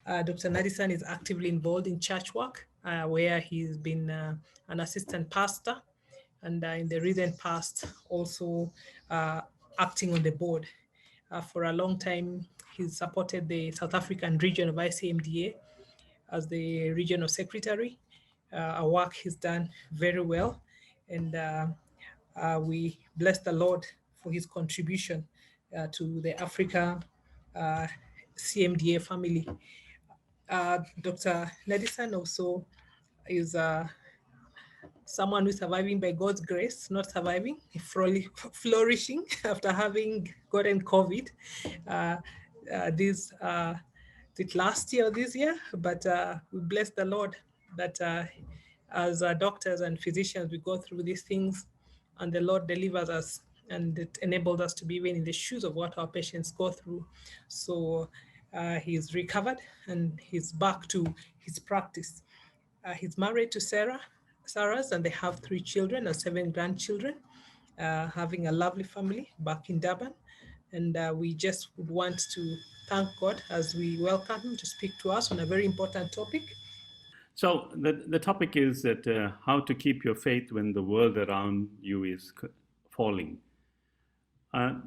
Dr. Nadesan is actively involved in church work, where he's been an assistant pastor, and in the recent past, also acting on the board. For a long time, he's supported the South African region of ICMDA as the regional secretary. A work he's done very well, and we bless the Lord for his contribution to the Africa CMDA family. Dr. Nadesan also is someone who's surviving by God's grace, not surviving, flourishing after having gotten COVID. Uh, this it last year or this year, but we bless the Lord that as doctors and physicians, we go through these things and the Lord delivers us, and it enables us to be even in the shoes of what our patients go through. So he's recovered and he's back to his practice. He's married to Sarah's, and they have 3 children and 7 grandchildren, having a lovely family back in Durban. And we just would want to thank God as we welcome him to speak to us on a very important topic. So the topic is that how to keep your faith when the world around you is falling. Uh,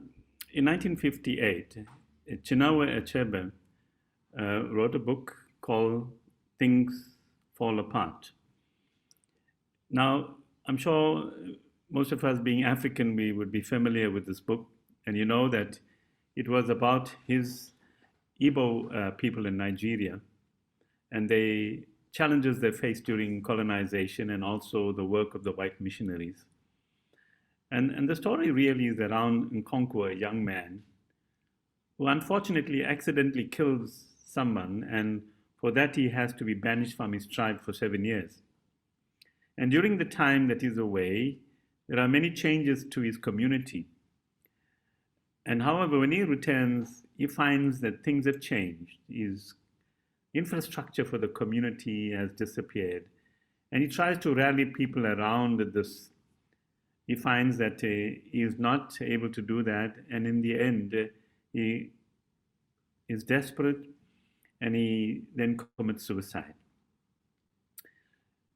in 1958, Chinua Achebe wrote a book called Things Fall Apart. Now, I'm sure most of us being African, we would be familiar with this book, and you know that it was about his Igbo people in Nigeria and the challenges they faced during colonization and also the work of the white missionaries. And the story really is around Nkonkwo, a young man who unfortunately accidentally kills someone, and for that he has to be banished from his tribe for 7 years. And during the time that he's away, there are many changes to his community. And however, when he returns, he finds that things have changed. His infrastructure for the community has disappeared. And he tries to rally people around this. He finds that he is not able to do that. And in the end, he is desperate and he then commits suicide.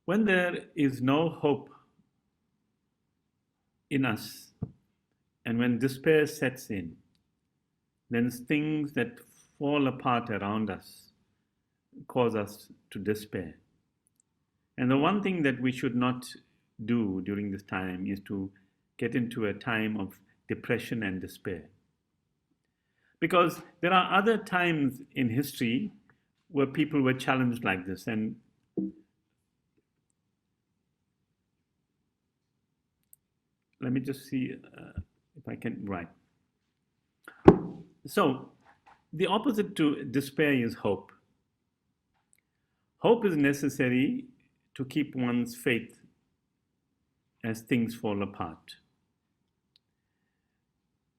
When there is no hope in us, and when despair sets in, then things that fall apart around us cause us to despair. And the one thing that we should not do during this time is to get into a time of depression and despair. Because there are other times in history where people were challenged like this. And let me just see if I can write. So, the opposite to despair is hope. Hope is necessary to keep one's faith as things fall apart.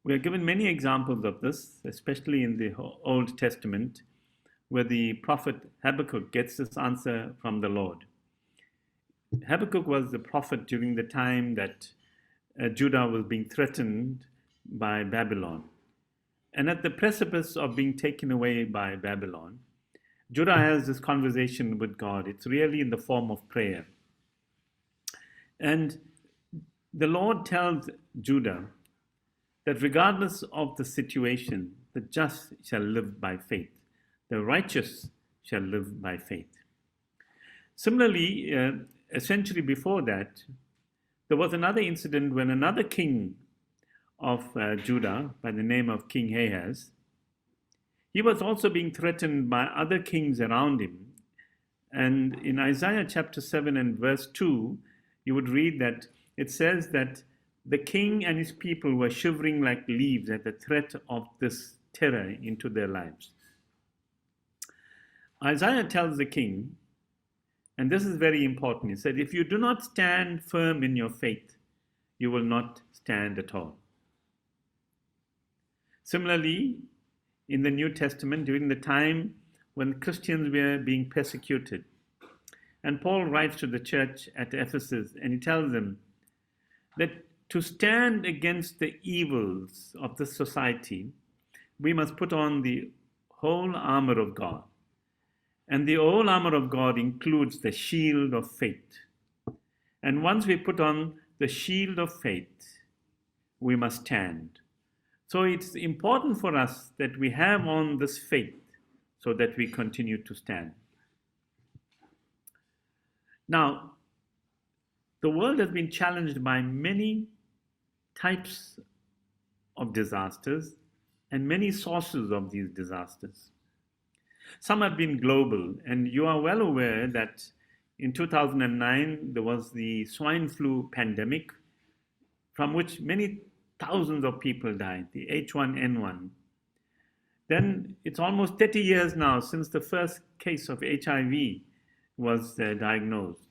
We are given many examples of this, especially in the Old Testament, where the prophet Habakkuk gets this answer from the Lord. Habakkuk was the prophet during the time that Judah was being threatened by Babylon. And at the precipice of being taken away by Babylon, Judah has this conversation with God. It's really in the form of prayer. And the Lord tells Judah that regardless of the situation, the just shall live by faith. The righteous shall live by faith. Similarly, a century before that, there was another incident when another king of Judah, by the name of King Ahaz, he was also being threatened by other kings around him. And in Isaiah chapter 7 and verse 2, you would read that it says that the king and his people were shivering like leaves at the threat of this terror into their lives. Isaiah tells the king, and this is very important, he said, if you do not stand firm in your faith, you will not stand at all. Similarly, in the New Testament, during the time when Christians were being persecuted, and Paul writes to the church at Ephesus, and he tells them that to stand against the evils of this society, we must put on the whole armor of God. And the whole armor of God includes the shield of faith. And once we put on the shield of faith, we must stand. So it's important for us that we have on this faith so that we continue to stand. Now, the world has been challenged by many types of disasters and many sources of these disasters. Some have been global, and you are well aware that in 2009 there was the swine flu pandemic, from which many thousands of people died, the H1N1. Then it's almost 30 years now since the first case of HIV was diagnosed.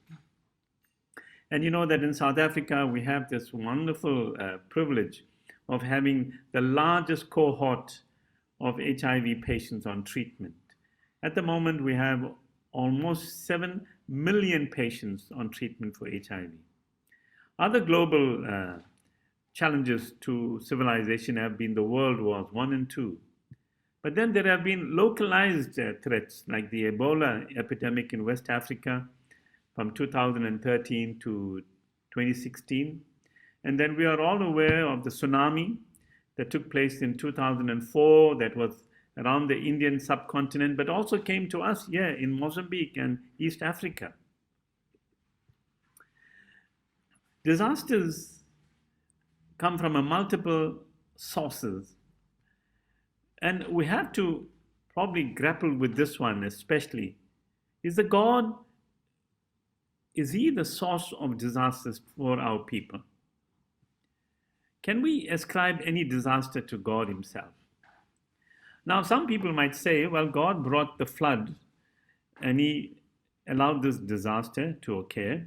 And you know that in South Africa we have this wonderful privilege of having the largest cohort of HIV patients on treatment. At the moment we have almost 7 million patients on treatment for HIV. Other global challenges to civilization have been the World Wars I and II. But then there have been localized threats like the Ebola epidemic in West Africa from 2013 to 2016. And then we are all aware of the tsunami that took place in 2004 that was around the Indian subcontinent, but also came to us here in Mozambique and East Africa. Disasters come from a multiple sources. And we have to probably grapple with this one especially. Is he the source of disasters for our people? Can we ascribe any disaster to God himself? Now, some people might say, well, God brought the flood and he allowed this disaster to occur.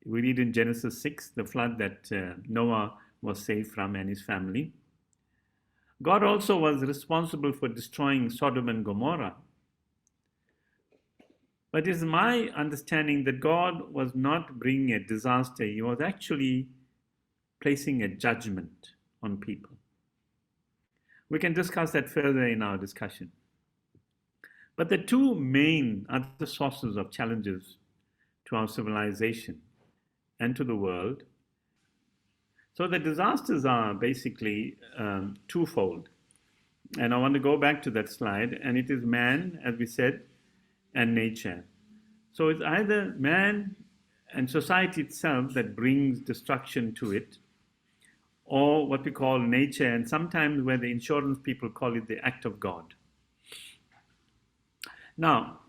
We read in Genesis 6, the flood that Noah was saved from and his family. God also was responsible for destroying Sodom and Gomorrah. But it is my understanding that God was not bringing a disaster. He was actually placing a judgment on people. We can discuss that further in our discussion. But the two main other sources of challenges to our civilization and to the world. So the disasters are basically twofold. And I want to go back to that slide. And it is man, as we said, and nature. So it's either man and society itself that brings destruction to it, or what we call nature, and sometimes where the insurance people call it the act of God. Now,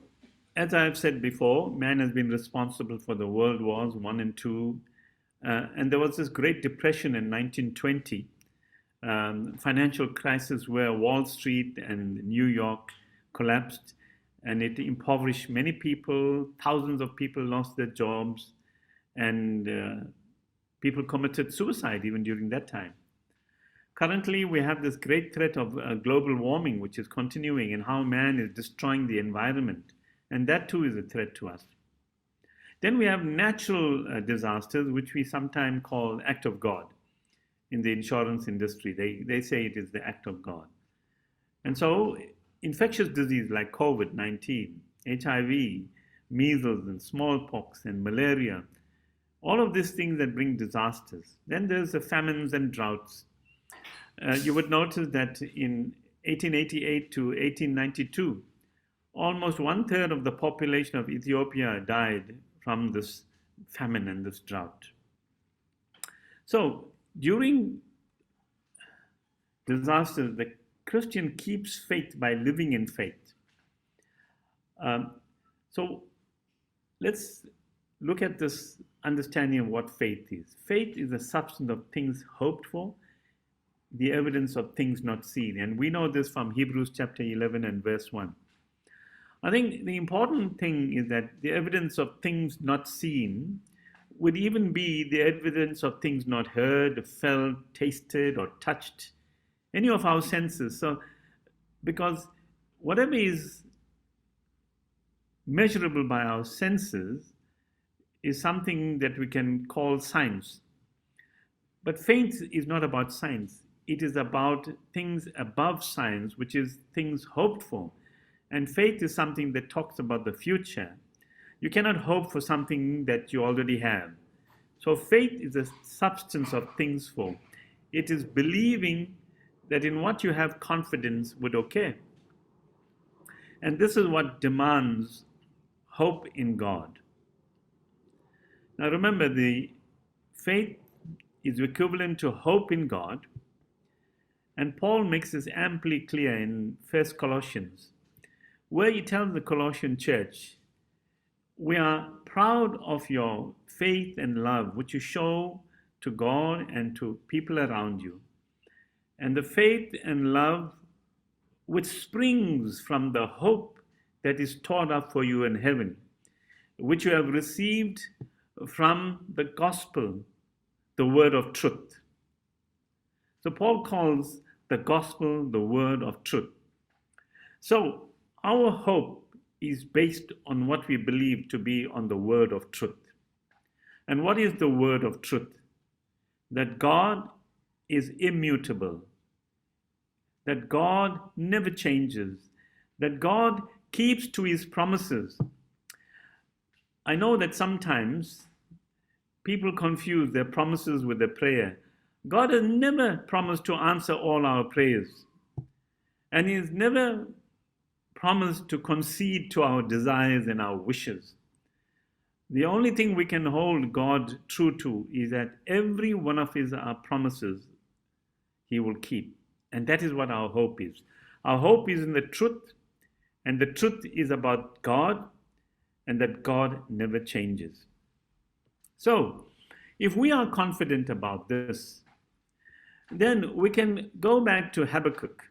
as I've said before, man has been responsible for the World Wars I and II, and there was this Great Depression in 1920, financial crisis where Wall Street and New York collapsed, and it impoverished many people. Thousands of people lost their jobs, and people committed suicide even during that time. Currently, we have this great threat of global warming, which is continuing, and how man is destroying the environment. And that too is a threat to us. Then we have natural disasters, which we sometimes call act of God. In the insurance industry, they say it is the act of God. And so infectious disease like COVID-19, HIV, measles and smallpox and malaria, all of these things that bring disasters. Then there's the famines and droughts. You would notice that in 1888 to 1892, almost 1/3 of the population of Ethiopia died from this famine and this drought. So during disasters, the Christian keeps faith by living in faith. So let's look at this understanding of what faith is. Faith is the substance of things hoped for, the evidence of things not seen. And we know this from Hebrews chapter 11 and verse 1. I think the important thing is that the evidence of things not seen would even be the evidence of things not heard, felt, tasted, or touched, any of our senses. So, because whatever is measurable by our senses is something that we can call science. But faith is not about science. It is about things above science, which is things hoped for. and faith is something that talks about the future, you cannot hope for something that you already have. So faith is the substance of things for. It is believing that in what you have confidence would occur. And this is what demands hope in God. Now remember, the faith is equivalent to hope in God. And Paul makes this amply clear in 1 Colossians, where he tells the Colossian church, we are proud of your faith and love, which you show to God and to people around you. And the faith and love which springs from the hope that is stored up for you in heaven, which you have received from the gospel, the word of truth. So Paul calls the gospel the word of truth. So our hope is based on what we believe to be on the word of truth. And what is the word of truth? That God is immutable, that God never changes, that God keeps to his promises. I know that sometimes people confuse their promises with their prayer. God has never promised to answer all our prayers, and he has never promised to concede to our desires and our wishes. The only thing we can hold God true to is that every one of our promises he will keep. And that is what our hope is. Our hope is in the truth, and the truth is about God, and that God never changes. So, if we are confident about this, then we can go back to Habakkuk.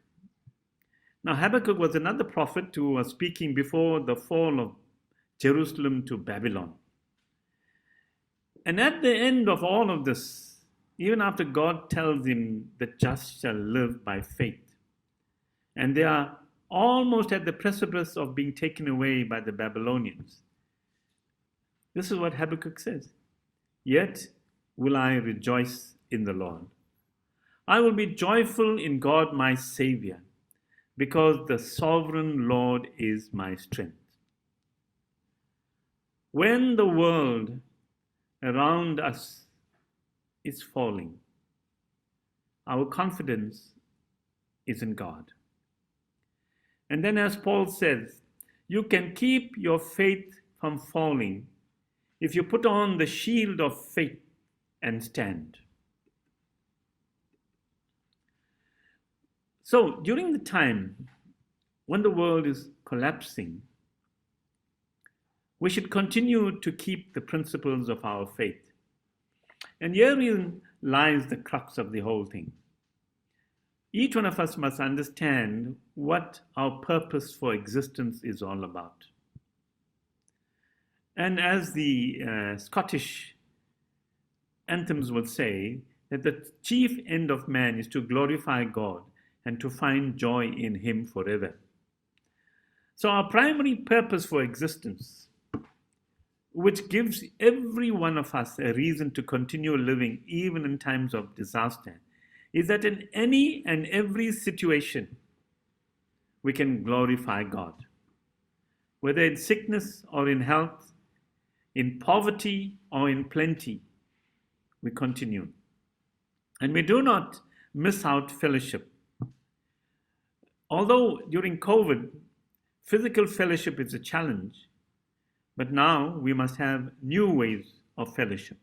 Now, Habakkuk was another prophet who was speaking before the fall of Jerusalem to Babylon. And at the end of all of this, even after God tells him the just shall live by faith, and they are almost at the precipice of being taken away by the Babylonians, this is what Habakkuk says: yet will I rejoice in the Lord. I will be joyful in God my Savior, because the sovereign Lord is my strength. When the world around us is falling, our confidence is in God. And then, as Paul says, you can keep your faith from falling if you put on the shield of faith and stand. So, during the time when the world is collapsing, we should continue to keep the principles of our faith. And herein lies the crux of the whole thing. Each one of us must understand what our purpose for existence is all about. And as the Scottish anthems would say, that the chief end of man is to glorify God and to find joy in him forever. So our primary purpose for existence, which gives every one of us a reason to continue living even in times of disaster, is that in any and every situation, we can glorify God. Whether in sickness or in health, in poverty or in plenty, we continue. And we do not miss out fellowship. Although during COVID, physical fellowship is a challenge, but now we must have new ways of fellowship.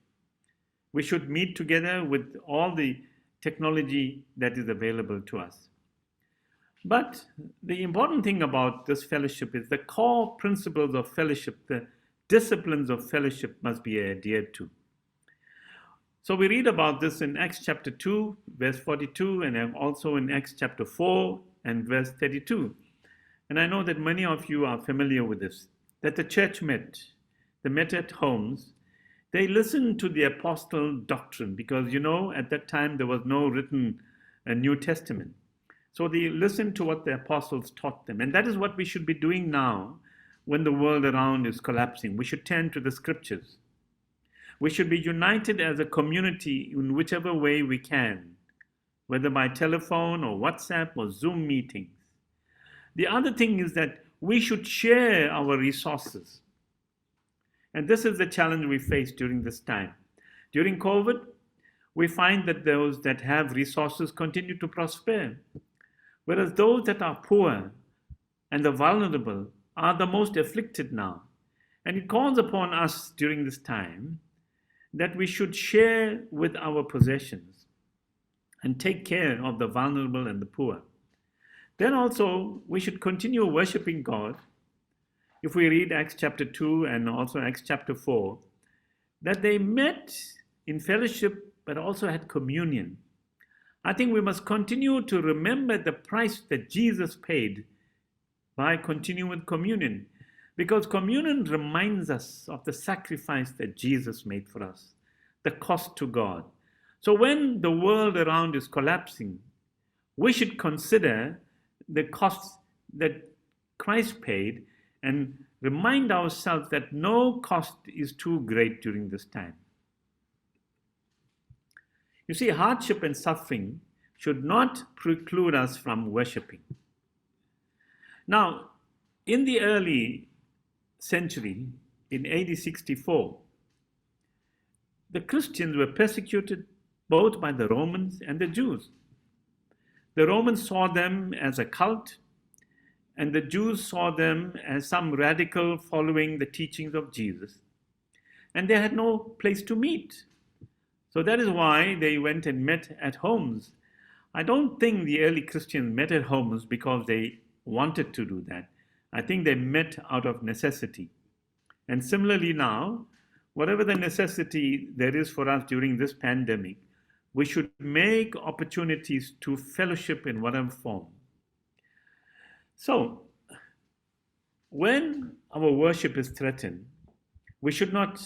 We should meet together with all the technology that is available to us. But the important thing about this fellowship is the core principles of fellowship, the disciplines of fellowship must be adhered to. So we read about this in Acts chapter 2, verse 42, and also in Acts chapter 4 and verse 32. And I know that many of you are familiar with this, that the church met. They met at homes. They listened to the apostle doctrine because, at that time there was no written New Testament. So they listened to what the apostles taught them. And that is what we should be doing now when the world around is collapsing. We should turn to the scriptures. We should be united as a community in whichever way we can, whether by telephone or WhatsApp or Zoom meetings. The other thing is that we should share our resources. And this is the challenge we face during this time. During COVID, we find that those that have resources continue to prosper, whereas those that are poor and the vulnerable are the most afflicted now. And it calls upon us during this time that we should share with our possessions and take care of the vulnerable and the poor. Then also, we should continue worshiping God. If we read Acts chapter 2 and also Acts chapter 4, that they met in fellowship but also had communion. I think we must continue to remember the price that Jesus paid by continuing with communion, because communion reminds us of the sacrifice that Jesus made for us, the cost to God. So when the world around is collapsing, we should consider the cost that Christ paid and remind ourselves that no cost is too great during this time. You see, hardship and suffering should not preclude us from worshiping. Now, in the early century, in AD 64, the Christians were persecuted both by the Romans and the Jews. The Romans saw them as a cult, and the Jews saw them as some radical following the teachings of Jesus. And they had no place to meet. So that is why they went and met at homes. I don't think the early Christians met at homes because they wanted to do that. I think they met out of necessity. And similarly now, whatever the necessity there is for us during this pandemic, we should make opportunities to fellowship in whatever form. So, when our worship is threatened, we should not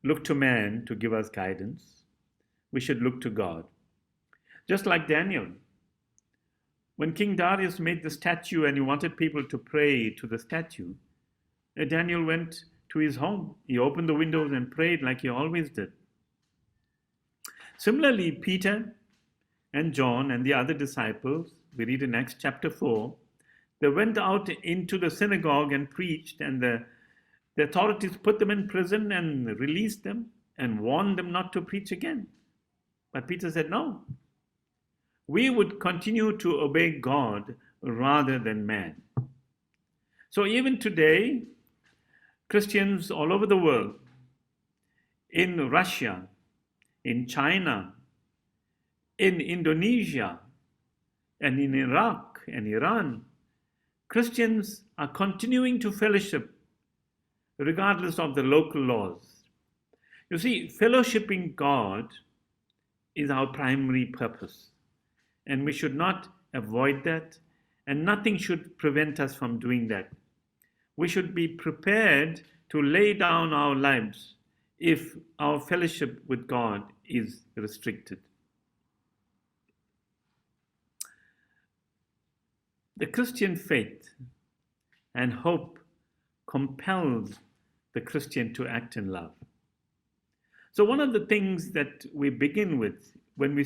look to man to give us guidance. We should look to God. Just like Daniel. When King Darius made the statue and he wanted people to pray to the statue, Daniel went to his home. He opened the windows and prayed like he always did. Similarly, Peter and John and the other disciples, we read in Acts chapter 4, they went out into the synagogue and preached, and the authorities put them in prison and released them and warned them not to preach again. But Peter said, no, we would continue to obey God rather than man. So even today, Christians all over the world, in Russia, in China, in Indonesia, and in Iraq and Iran, Christians are continuing to fellowship regardless of the local laws. You see, fellowshipping God is our primary purpose, and we should not avoid that, and nothing should prevent us from doing that. We should be prepared to lay down our lives if our fellowship with God is restricted. The Christian faith and hope compels the Christian to act in love. So one of the things that we begin with when we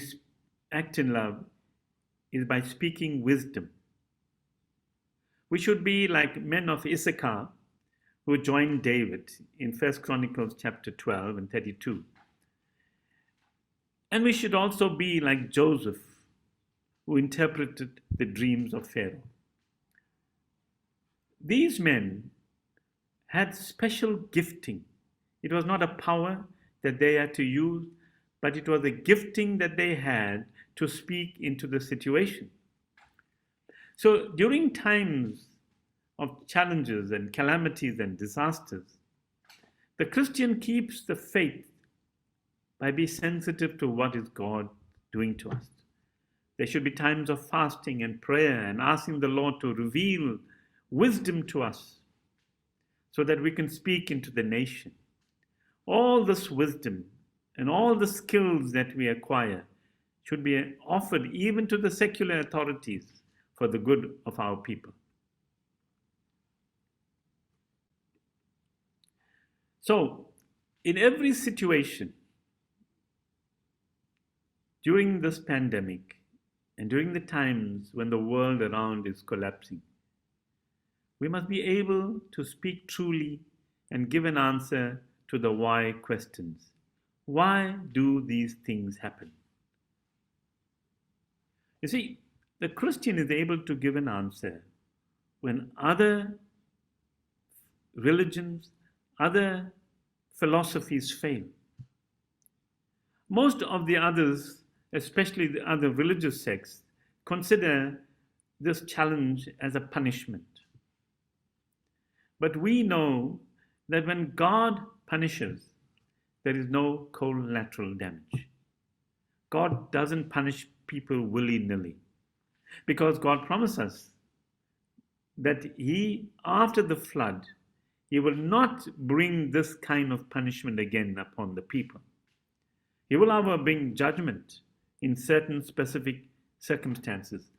act in love is by speaking wisdom. We should be like men of Issachar who joined David in 1 Chronicles chapter 12 and 32. And we should also be like Joseph, who interpreted the dreams of Pharaoh. These men had special gifting. It was not a power that they had to use, but it was a gifting that they had to speak into the situation. So during times of challenges and calamities and disasters, the Christian keeps the faith by being sensitive to what is God doing to us. There should be times of fasting and prayer and asking the Lord to reveal wisdom to us so that we can speak into the nation. All this wisdom and all the skills that we acquire should be offered even to the secular authorities for the good of our people. So, in every situation, during this pandemic and during the times when the world around is collapsing, We must be able to speak truly and give an answer to the why questions. Why do these things happen? You see, the Christian is able to give an answer when other religions, other philosophies fail. Most of the others, especially the other religious sects, consider this challenge as a punishment. But we know that when God punishes, there is no collateral damage. God doesn't punish people willy-nilly, because God promised us that He, after the flood, He will not bring this kind of punishment again upon the people. He will, however, bring judgment in certain specific circumstances.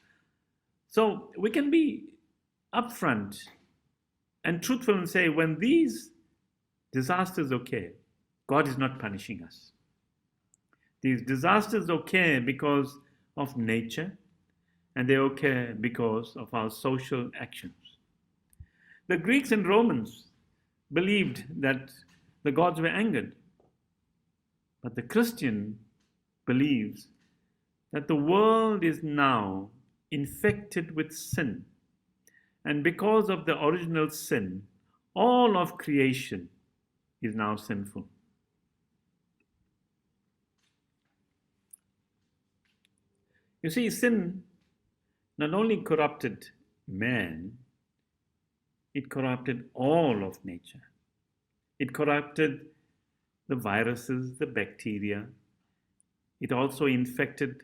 So we can be upfront and truthful and say, when these disasters occur, God is not punishing us. These disasters occur because of nature, and they occur because of our social actions. The Greeks and Romans believed that the gods were angered, but the Christian believes that the world is now infected with sin, and because of the original sin, all of creation is now sinful. You see, sin not only corrupted man, it corrupted all of nature. It corrupted the viruses, the bacteria. It also infected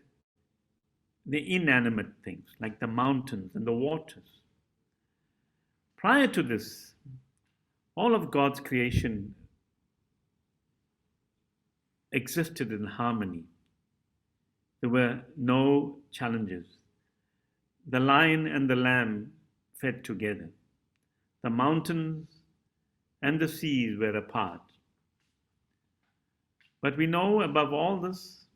the inanimate things like the mountains and the waters. Prior to this, all of God's creation existed in harmony. There were no challenges. The lion and the lamb fed together. The mountains and the seas were apart. But we know above all this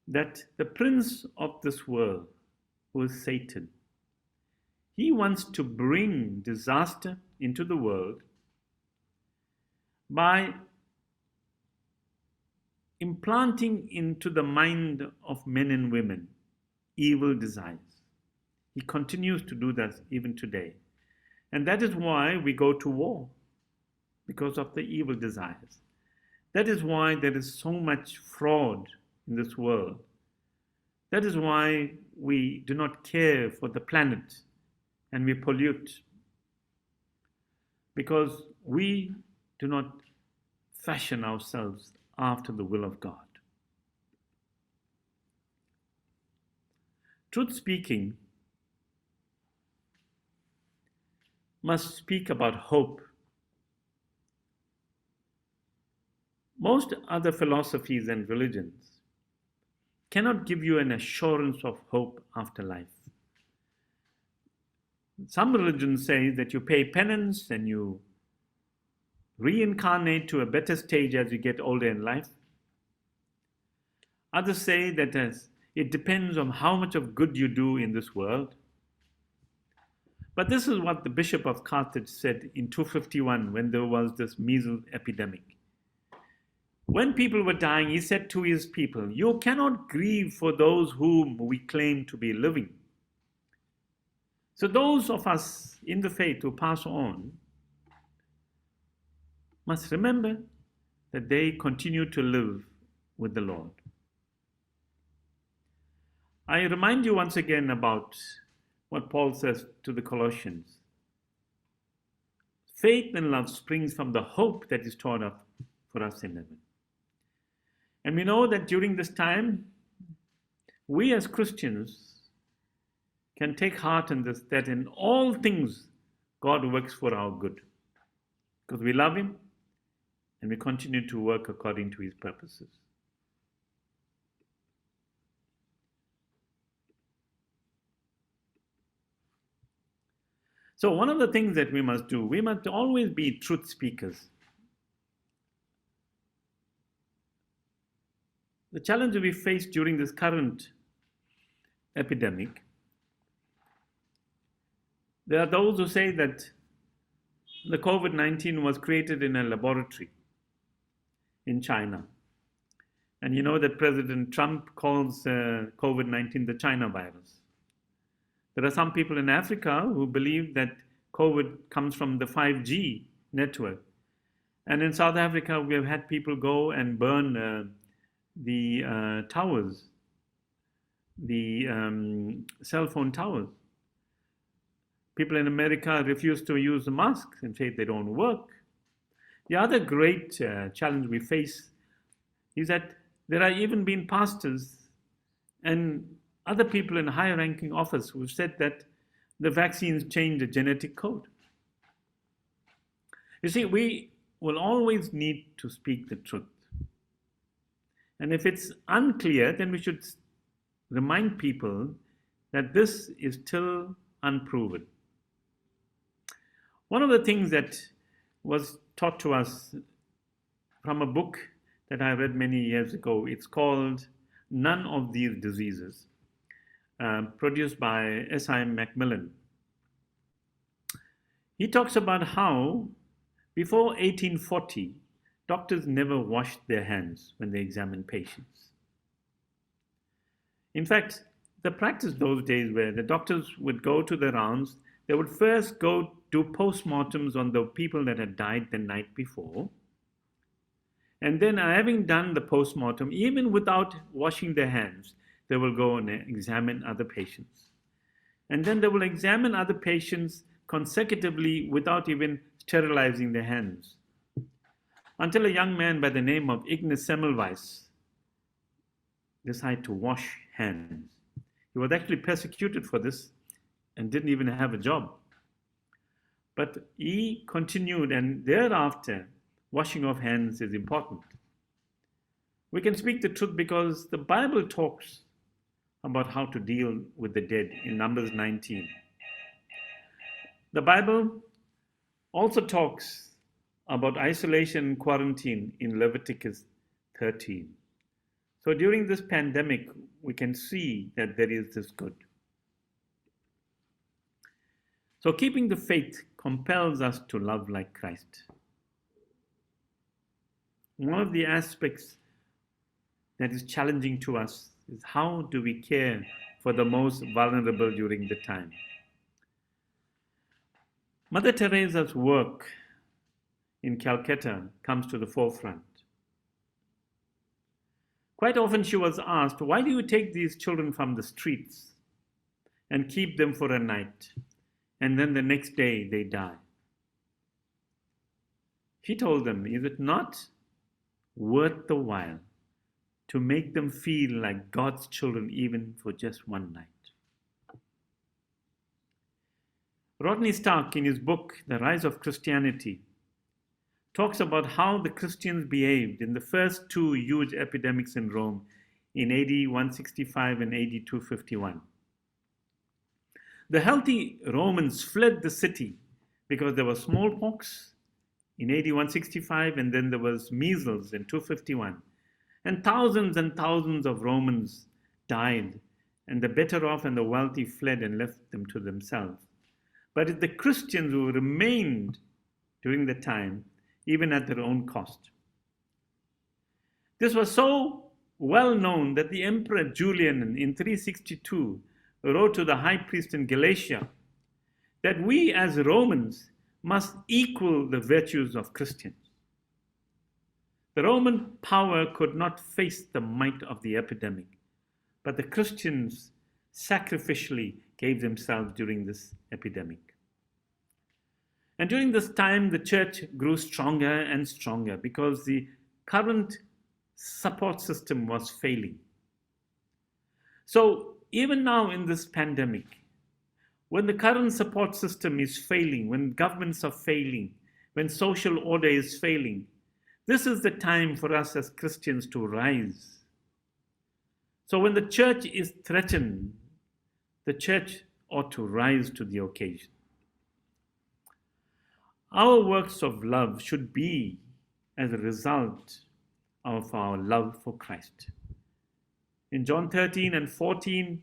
that the prince of this world, who is Satan, he wants to bring disaster into the world by implanting into the mind of men and women evil desires. He continues to do that even today. And that is why we go to war, because of the evil desires. That is why there is so much fraud in this world. That is why we do not care for the planet and we pollute, because we do not fashion ourselves after the will of God. Truth speaking must speak about hope. Most other philosophies and religions cannot give you an assurance of hope after life. Some religions say that you pay penance and you reincarnate to a better stage as you get older in life. Others say that it depends on how much of good you do in this world. But this is what the Bishop of Carthage said in 251 when there was this measles epidemic. When people were dying, he said to his people, "You cannot grieve for those whom we claim to be living." So those of us in the faith who pass on must remember that they continue to live with the Lord. I remind you once again about what Paul says to the Colossians. Faith and love springs from the hope that is stored up for us in heaven. And we know that during this time, we as Christians can take heart in this, that in all things God works for our good, because we love Him and we continue to work according to His purposes. So one of the things that we must do, we must always be truth speakers. The challenge we face during this current epidemic, There are those who say that the COVID-19 was created in a laboratory in China. And you know that President Trump calls COVID-19 the China virus. There are some people in Africa who believe that COVID comes from the 5G network. And in South Africa, we have had people go and burn the towers, the cell phone towers. People in America refuse to use the masks and say they don't work. The other great challenge we face is that there are even been pastors and other people in higher ranking office who said that the vaccines change the genetic code. You see, we will always need to speak the truth. And if it's unclear, then we should remind people that this is still unproven. One of the things that was taught to us from a book that I read many years ago, it's called None of These Diseases, produced by S.I. Macmillan. He talks about how before 1840, doctors never washed their hands when they examined patients. In fact, the practice those days where the doctors would go to the rounds, they would first go do postmortems on the people that had died the night before. And then having done the postmortem, even without washing their hands, they will go and examine other patients. And then they will examine other patients consecutively without even sterilizing their hands. Until a young man by the name of Ignaz Semmelweis decided to wash hands. He was actually persecuted for this and didn't even have a job. But he continued, and thereafter, washing of hands is important. We can speak the truth because the Bible talks about how to deal with the dead in Numbers 19. The Bible also talks about isolation and quarantine in Leviticus 13. So during this pandemic, we can see that there is this good. So keeping the faith compels us to love like Christ. One of the aspects that is challenging to us is how do we care for the most vulnerable during the time? Mother Teresa's work in Calcutta comes to the forefront. Quite often she was asked, why do you take these children from the streets and keep them for a night, and then the next day they die? She told them, is it not worth the while to make them feel like God's children even for just one night? Rodney Stark, in his book, The Rise of Christianity, talks about how the Christians behaved in the first two huge epidemics in Rome in AD 165 and AD 251. The healthy Romans fled the city because there was smallpox in AD 165 and then there was measles in 251. And thousands of Romans died, and the better off and the wealthy fled and left them to themselves. But it's the Christians who remained during the time, even at their own cost. This was so well known that the Emperor Julian in 362 wrote to the high priest in Galatia that we as Romans must equal the virtues of Christians. The Roman power could not face the might of the epidemic, but the Christians sacrificially gave themselves during this epidemic. And during this time, the church grew stronger and stronger because the current support system was failing. So even now in this pandemic, when the current support system is failing, when governments are failing, when social order is failing, this is the time for us as Christians to rise. So when the church is threatened, the church ought to rise to the occasion. Our works of love should be as a result of our love for Christ. In John 13 and 14,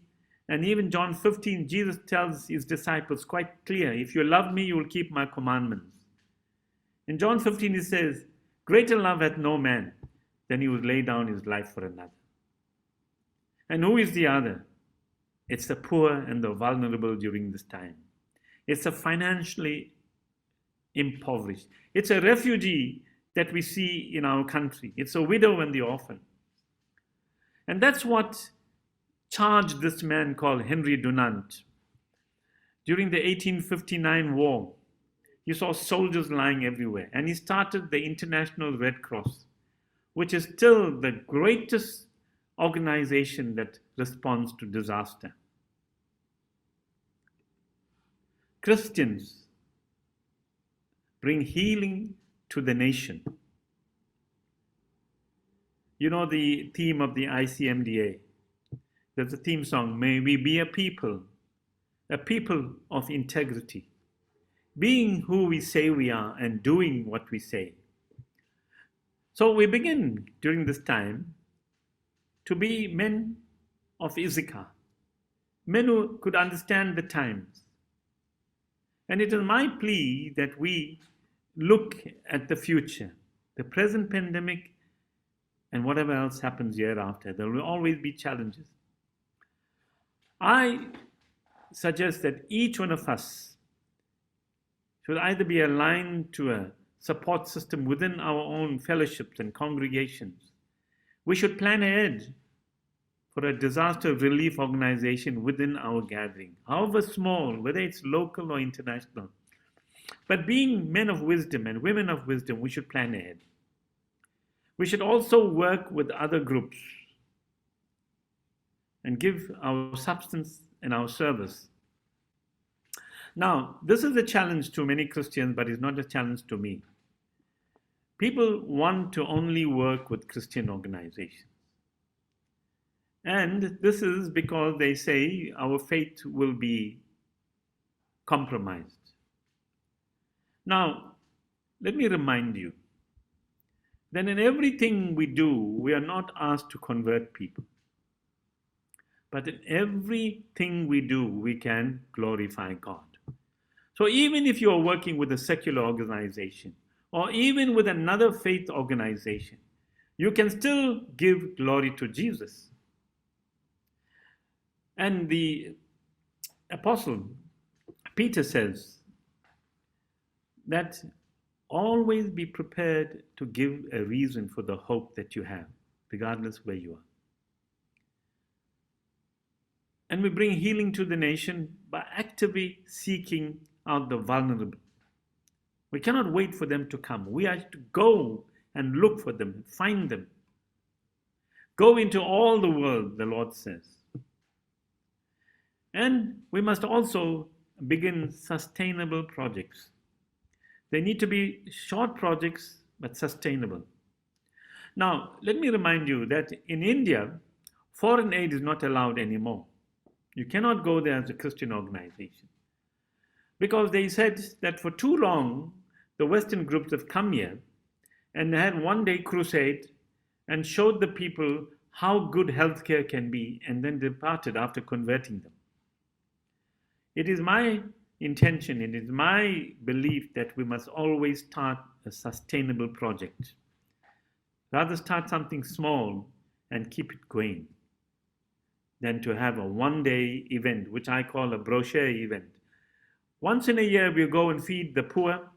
And even John 15, Jesus tells his disciples quite clear, if you love me, you will keep my commandments. In John 15, he says, greater love hath no man than he would lay down his life for another. And who is the other? It's the poor and the vulnerable during this time. It's the financially impoverished. It's a refugee that we see in our country. It's a widow and the orphan. And that's what charged this man called Henry Dunant. During the 1859 war, you saw soldiers lying everywhere. And he started the International Red Cross, which is still the greatest organization that responds to disaster. Christians bring healing to the nation. You know the theme of the ICMDA. There's a theme song, may we be a people of integrity, being who we say we are and doing what we say. So we begin during this time to be men of Issachar, men who could understand the times. And it is my plea that we look at the future, the present pandemic, and whatever else happens hereafter. There will always be challenges. I suggest that each one of us should either be aligned to a support system within our own fellowships and congregations. We should plan ahead for a disaster relief organization within our gathering, however small, whether it's local or international. But being men of wisdom and women of wisdom, we should plan ahead. We should also work with other groups and give our substance and our service. Now, this is a challenge to many Christians, but it's not a challenge to me. People want to only work with Christian organizations. And this is because they say our faith will be compromised. Now, let me remind you that in everything we do, we are not asked to convert people. But in everything we do, we can glorify God. So even if you are working with a secular organization, or even with another faith organization, you can still give glory to Jesus. And the Apostle Peter says that always be prepared to give a reason for the hope that you have, regardless where you are. And we bring healing to the nation by actively seeking out the vulnerable. We cannot wait for them to come. We are to go and look for them, find them. Go into all the world, the Lord says. And we must also begin sustainable projects. They need to be short projects, but sustainable. Now, let me remind you that in India, foreign aid is not allowed anymore. You cannot go there as a Christian organization. Because they said that for too long, the Western groups have come here and had one-day crusade and showed the people how good healthcare can be and then departed after converting them. It is my intention, it is my belief that we must always start a sustainable project. Rather start something small and keep it going than to have a one-day event, which I call a brochure event. Once in a year, we'll go and feed the poor,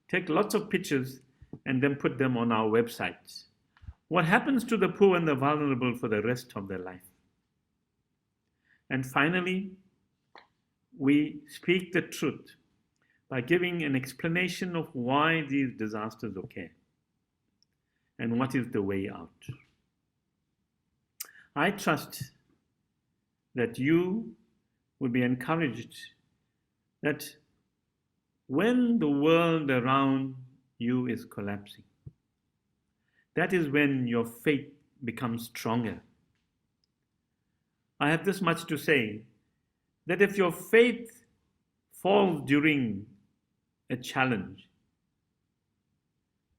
take lots of pictures, and then put them on our websites. What happens to the poor and the vulnerable for the rest of their life? And finally, we speak the truth by giving an explanation of why these disasters occur and what is the way out. I trust that you will be encouraged that when the world around you is collapsing, that is when your faith becomes stronger. I have this much to say, that if your faith falls during a challenge,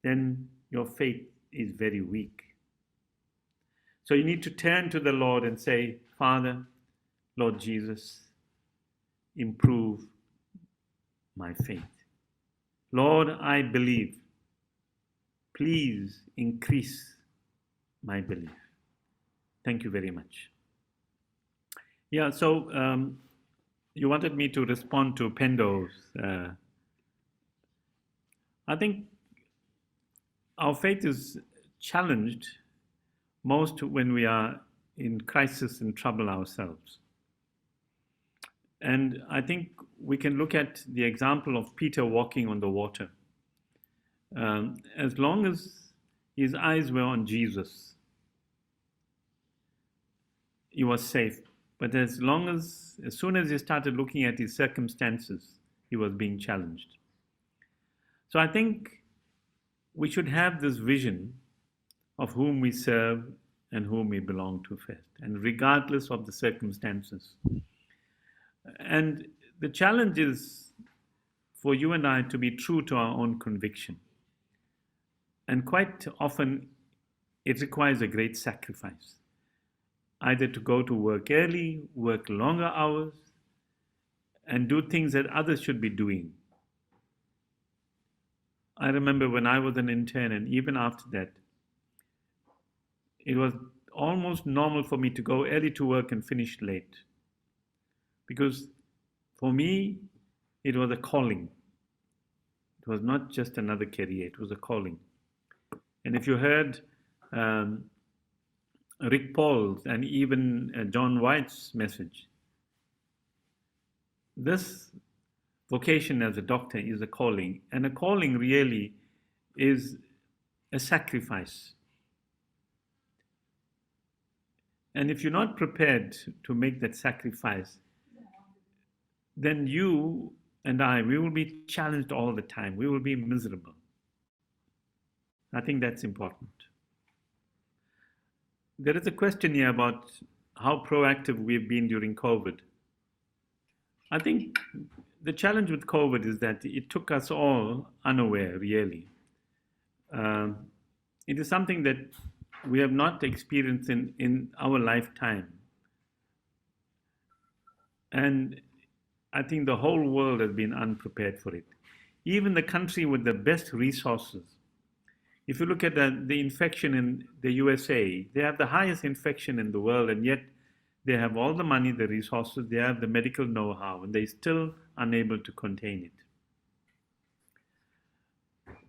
then your faith is very weak. So you need to turn to the Lord and say, Father, Lord Jesus, improve my faith. Lord, I believe. Please increase my belief. Thank you very much. Yeah, so you wanted me to respond to Pendo's. I think our faith is challenged most when we are in crisis and trouble ourselves. And I think we can look at the example of Peter walking on the water. As long as his eyes were on Jesus, he was safe. But as soon as he started looking at his circumstances, he was being challenged. So I think we should have this vision of whom we serve and whom we belong to first, and regardless of the circumstances. And the challenge is for you and I to be true to our own conviction. And quite often, it requires a great sacrifice, either to go to work early, work longer hours, and do things that others should be doing. I remember when I was an intern, and even after that, it was almost normal for me to go early to work and finish late. Because for me, it was a calling. It was not just another career, it was a calling. And if you heard Rick Paul's and even John White's message, this vocation as a doctor is a calling, and a calling really is a sacrifice. And if you're not prepared to make that sacrifice, then you and I, we will be challenged all the time. We will be miserable. I think that's important. There is a question here about how proactive we've been during COVID. I think the challenge with COVID is that it took us all unaware, really. It is something that we have not experienced in our lifetime. And I think the whole world has been unprepared for it. Even the country with the best resources. If you look at the infection in the USA, they have the highest infection in the world, and yet they have all the money, the resources, they have the medical know-how, and they're still unable to contain it.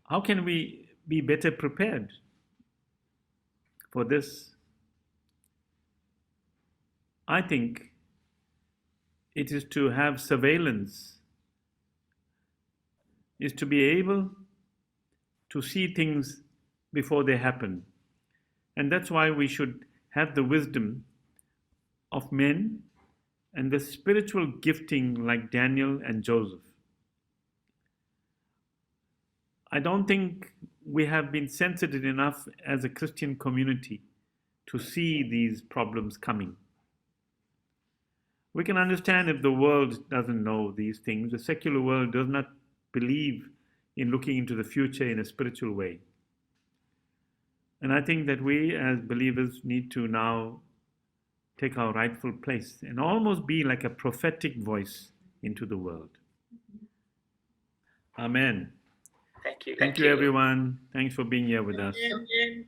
How can we be better prepared for this? I think it is to have surveillance, is to be able to see things before they happen. And that's why we should have the wisdom of men and the spiritual gifting like Daniel and Joseph. I don't think we have been sensitive enough as a Christian community to see these problems coming. We can understand if the world doesn't know these things. The secular world does not believe in looking into the future in a spiritual way. And I think that we as believers need to now take our rightful place and almost be like a prophetic voice into the world. Amen. Thank you. Thank you, everyone. Thanks for being here with us. Amen.